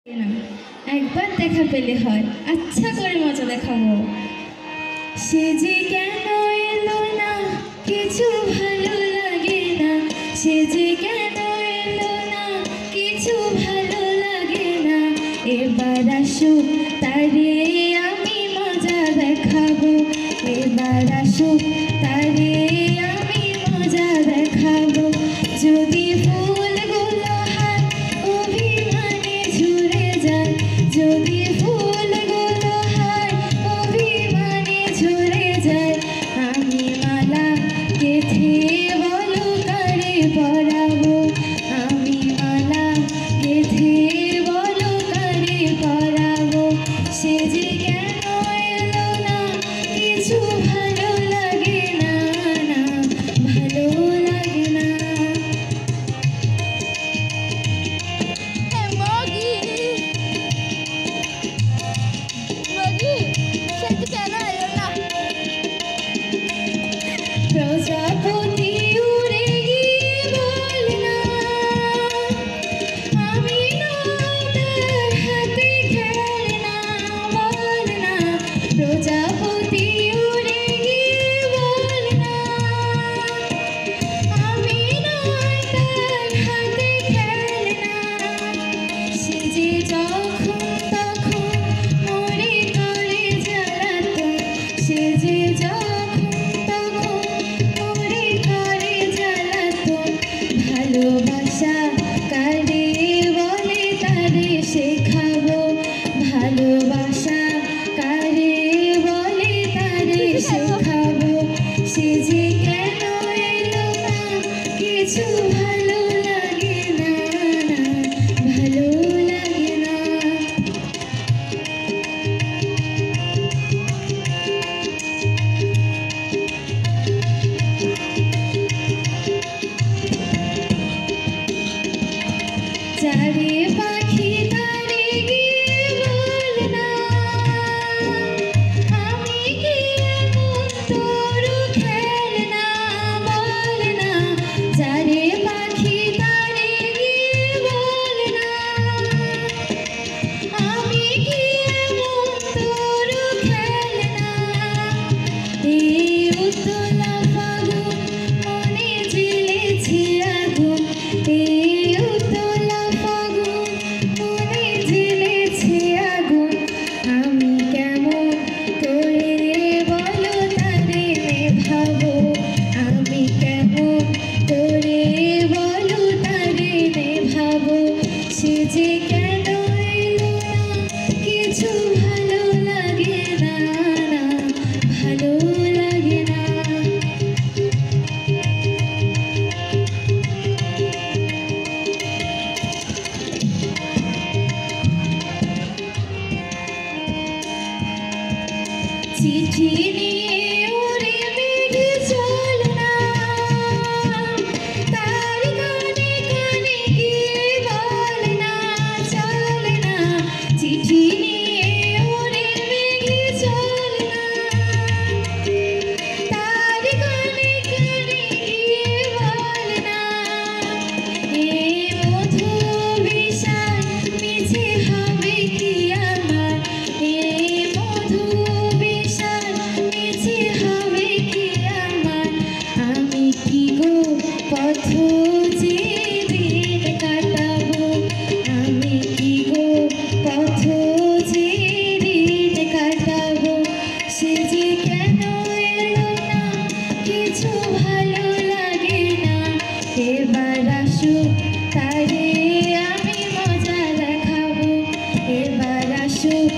না, একবার দেখা পেলে হয়, আচ্ছা করে মজা দেখাবো। সে যে কেন এলো না, কিছু ভালো লাগে না। সে যে কেন এলো না, কিছু ভালো লাগে না। এবার আসুক তারে আমি মজা দেখাবো। এবার আসুক তারে আমি মজা দেখাবো। যদি ফুলগুলো হাত অভিমানে ঝরে যায়, যদি ফুলগুলো হাত অভিমানে ঝরে যায়, আমি মালা গেঁথে বলো কারে পরাবো। আমি মালা গেঁথে বলো কারে পরাবো। সে যে কেন এলো না, কিছু ভালো লাগে না, না ভালো লাগে না। প্রজাপতি উড়ে গিয়ে বলে না, আমি নয় তার হাতে খেলনা। বলে না, প্রজাপতি উড়ে গিয়ে বলে না, আমি নয় তার হাতে খেলনা। সে যে যখন তখন মরে করে জ্বালাতন, সে যে ভালোবাসা কারে বলে তারে শেখাবো। ভালোবাসা কারে বলে তারে শেখাবো। সে যে কেন এলো না, কিছু ভালো লাগে না, না ভালো লাগে না। চারে পাখি তারে গিয়ে বলে না, আমি কি এমন তোর খেলনা। বলে না, চারে পাখি তারে গিয়ে বলে না, আমি কি এমন তোর খেলনা। এই উতলা ফাগুন মনে জ্বেলেছে আগুন, এই উতলা ফাগুন মনে জ্বেলেছে আগুন। আমি কেমন করে বলো তারে নেভাবো। আমি কেমন করে বলো তারে নেভাবো। সে যে কেন এলো না, কিছু ভালো লাগে না, না ভালো লাগে না। চিঠি নিয়ে উড়ে মেঘে চলে না, তার কানে কানে গিয়ে বলে না, চলে না। চিঠি নিয়ে উড়ে মেঘে চলে না, তার কানে কানে গিয়ে বলে না। এ মধু বিষাদ মিছে হবে কি আমার, এ মধু বিষাদ মিছে হবে কি আমার। আমি কি গো পথ চেয়ে দিন কাটাবো। আমি কি গো পথ চেয়ে দিন কাটাবো। সে যে কেন এলো না, কিছু ভালো লাগে না। এবার আসুক তারে আমি মজা দেখাবো। এবার আসুক